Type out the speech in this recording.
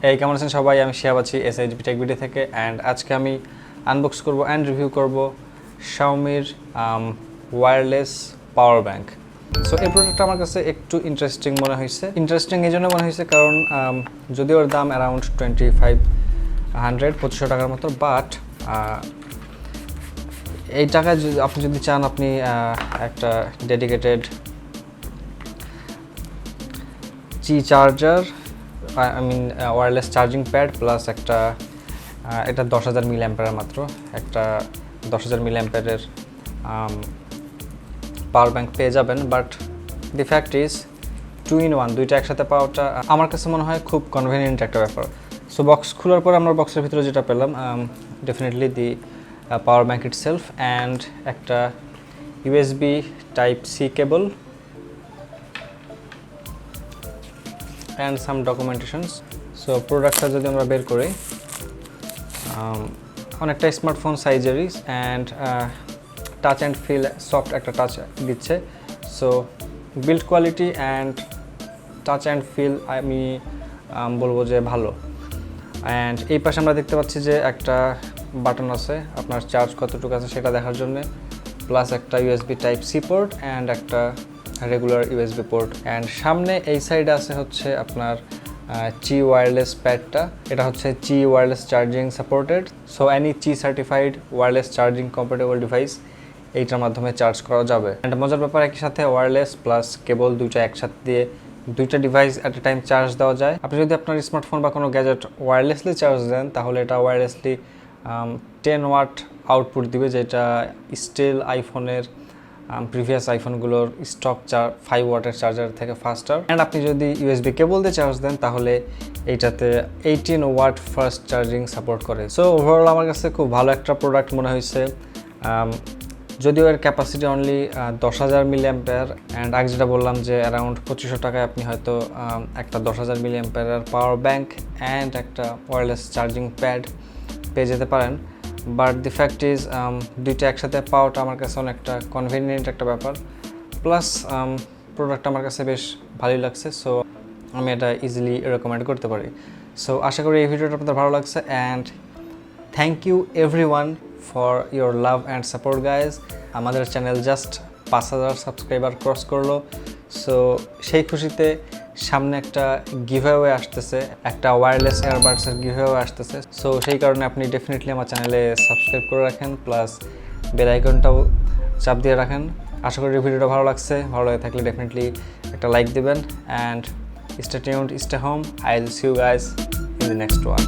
এই কেমন আছেন সবাই? আমি শিহাব আছি এসআইজি টেক ভিডিও থেকে অ্যান্ড আজকে আমি আনবক্স করব অ্যান্ড রিভিউ করব Xiaomiর ওয়্যারলেস পাওয়ার ব্যাংক। সো এই প্রোডাক্টটা আমার কাছে একটু ইন্টারেস্টিং মনে হয়েছে। ইন্টারেস্টিং এই জন্য মনে হয়েছে কারণ যদিও ওর দাম অ্যারাউন্ড 2500 টাকার মতো, বাট এই টাকায় আপনি যদি চান আপনি একটা dedicated charger, wireless charging pad plus একটা এটা 10,000 মিলি অ্যাম্পিয়ারের মাত্র একটা 10,000 মিলি অ্যাম্পিয়ারের পাওয়ার ব্যাংক পেয়ে যাবেন। But the fact is 2-in-1 দুইটা একসাথে পাওয়াটা আমার কাছে মনে হয় খুব কনভিনিয়েন্ট একটা ব্যাপার। সো বক্স খোলার পর আমরা বক্সের ভিতরে যেটা পেলাম definitely the power bank itself and একটা USB type C cable and some documentations. So প্রোডাক্টটা যদি আমরা বের করি অনেকটা স্মার্টফোন সাইজেরই and touch and feel soft একটা টাচ দিচ্ছে। So build quality and touch and feel আমি বলবো যে ভালো। অ্যান্ড এই পাশে আমরা দেখতে পাচ্ছি যে একটা বাটন আছে আপনার চার্জ কতটুকু আছে সেটা দেখার জন্য, প্লাস একটা USB type C port and একটা রেগুলার ইউএসবি পোর্ট। অ্যান্ড সামনে এই সাইডে আছে হচ্ছে আপনার চি ওয়্যারলেস প্যাডটা, এটা হচ্ছে Qi wireless charging supported. So any Qi certified wireless charging compatible device এইটার মাধ্যমে চার্জ করা যাবে। অ্যান্ড মজার ব্যাপার একই সাথে ওয়্যারলেস প্লাস কেবল দুইটা একসাথে দিয়ে দুইটা device at a time charge দেওয়া যায়। আপনি যদি আপনার স্মার্টফোন বা কোনো গ্যাজেট ওয়্যারলেসলি চার্জ দেন তাহলে এটা ওয়্যারলেসলি 10 ওয়াট আউটপুট দিবে, যেটা স্টিল আইফোনের প্রিভিয়াস আইফোনগুলোর স্টক 5 ওয়াটের চার্জার থেকে ফাস্টার। অ্যান্ড আপনি যদি ইউএসবি কেবল দিয়ে চার্জ দেন তাহলে এইটাতে 18 ওয়াট ফাস্ট চার্জিং সাপোর্ট করে। সো ওভারঅল আমার কাছে খুব ভালো একটা প্রোডাক্ট মনে হয়েছে। যদিও এর capacity only 10,000 milliampere and আগে যেটা বললাম যে অ্যারাউন্ড 2500 টাকায় আপনি হয়তো একটা 10,000 মিলি অ্যাম্পিয়ারের পাওয়ার ব্যাংক অ্যান্ড একটা ওয়্যারলেস চার্জিং প্যাড পেয়ে যেতে পারেন। বাট দি ফ্যাক্ট ইজ দুইটা একসাথে পাওয়াটা আমার কাছে অনেকটা কনভিনিয়েন্ট একটা ব্যাপার, প্লাস প্রোডাক্ট আমার কাছে বেশ ভালোই লাগছে। সো আমি এটা ইজিলি রেকমেন্ড করতে পারি। সো আশা করি এই ভিডিওটা আপনাদের ভালো লাগছে and thank you everyone for your love and support guys. আমাদের চ্যানেল জাস্ট 5,000 সাবস্ক্রাইবার ক্রস করলো। সো সেই খুশিতে সামনে একটা গিভঅ্যাওয়ে আসতেছে, একটা ওয়্যারলেস এয়ারবাডসের গিভঅ্যাওয়ে আসতেছে। সো সেই কারণে আপনি ডেফিনেটলি আমার চ্যানেলে সাবস্ক্রাইব করে রাখেন, প্লাস বেল আইকনটাও চাপ দিয়ে রাখেন। আশা করি ভিডিওটা ভালো লাগছে, ভালো লাগে থাকলে ডেফিনেটলি একটা লাইক দেবেন and stay tuned, stay home. I will see you guys in the next one.